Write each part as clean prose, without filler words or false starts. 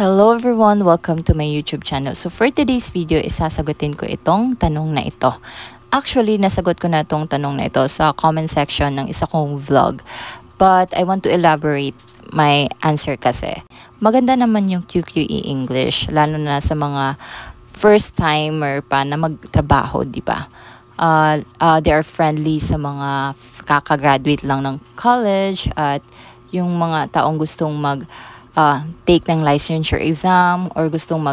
Hello everyone! Welcome to my YouTube channel. So for today's video, isasagutin ko itong tanong na ito. Actually, nasagot ko na itong tanong na ito sa comment section ng isa kong vlog. But I want to elaborate my answer kasi. Maganda naman yung QQE English, lalo na sa mga first timer pa na magtrabaho, di ba? They are friendly sa mga kakagraduate lang ng college at yung mga taong gustong take ng licensure exam or gustong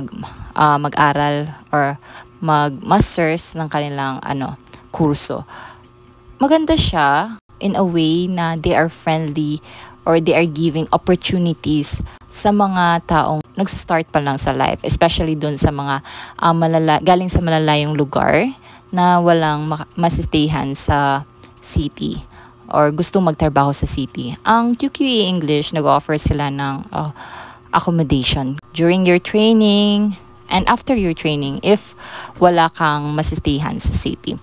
mag-aral or mag-masters ng kanilang kurso. Maganda siya in a way na they are friendly or they are giving opportunities sa mga taong nagsa-start pa lang sa life, especially dun sa mga galing sa malalayong lugar na walang masistayhan sa city or gustong magtrabaho sa city. Ang QQE English, nag-offer sila ng accommodation during your training and after your training if wala kang masistayhan sa city.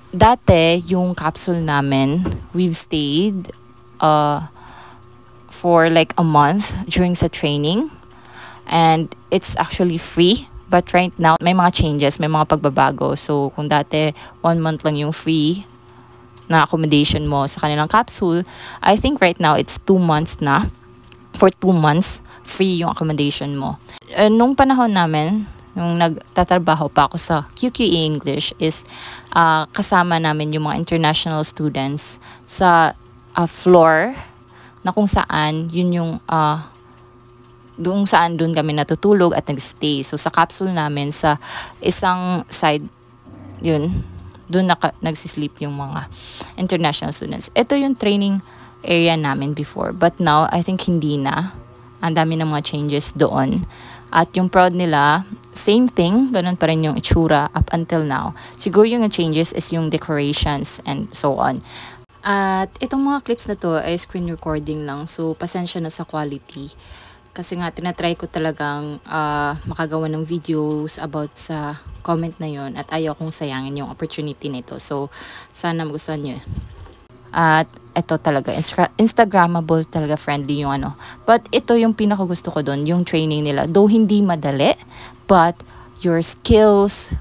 Dati, yung capsule namin, we've stayed for like a month during sa training and it's actually free. But right now, may mga changes, may mga pagbabago. So, kung dati 1 month lang yung free na accommodation mo sa kanilang capsule, I think right now it's 2 months na. For 2 months, free yung accommodation mo. Nung panahon namin, nung nagtatrabaho pa ako sa QQE English is kasama namin yung mga international students sa floor na kung saan yun yung doon kami natutulog at nagstay. So sa capsule namin sa isang side yun, doon nagsisleep yung mga international students. Ito yung training area namin before. But now, I think hindi na. Ang dami ng mga changes doon. At yung proud nila, same thing. Ganun pa rin yung itsura up until now. Siguro yung changes is yung decorations and so on. At itong mga clips na to ay screen recording lang. So, pasensya na sa quality. Kasi nga, tinatry ko talagang makagawa ng videos about sa comment na yon at ayaw kong sayangin yung opportunity nito. So, sana magustuhan nyo. At ito talaga, Instagrammable talaga, friendly yung But ito yung pinakagusto ko doon, yung training nila. Though hindi madali, but your skills,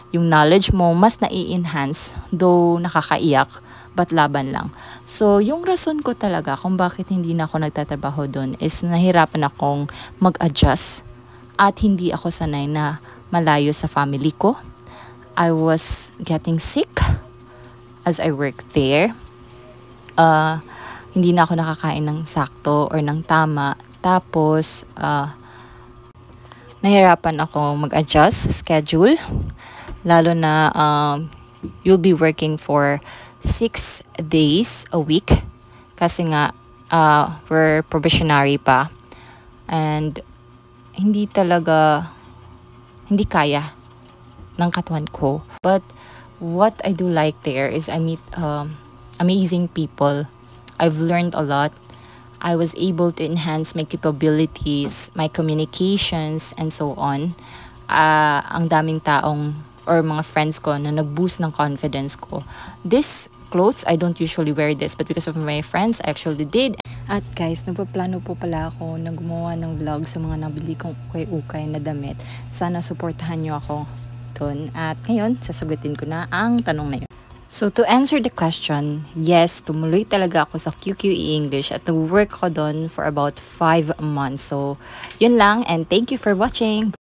yung knowledge mo, mas nai-enhance. Though nakakaiyak, but laban lang. So, yung rason ko talaga kung bakit hindi na ako nagtatrabaho doon is nahirapan akong mag-adjust at hindi ako sanay na malayo sa family ko. I was getting sick as I worked there. Hindi na ako nakakain ng sakto or ng tama. Tapos, nahirapan ako mag-adjust sa schedule. Lalo na you'll be working for 6 days a week. Kasi nga, we're probationary pa. And hindi kaya ng katawan ko. But what I do like there is I meet amazing people. I've learned a lot. I was able to enhance my capabilities, my communications, and so on. Ang daming taong or mga friends ko na nag-boost ng confidence ko. This clothes, I don't usually wear this, but because of my friends, I actually did. At guys, nagpaplano po pala ako na gumawa ng vlog sa mga nabili kong ukay-ukay na damit. Sana supportahan nyo ako doon. At ngayon, sasagutin ko na ang tanong na yun. So to answer the question, yes, tumuloy talaga ako sa QQE English at nag-work ko doon for about 5 months. So yun lang and thank you for watching.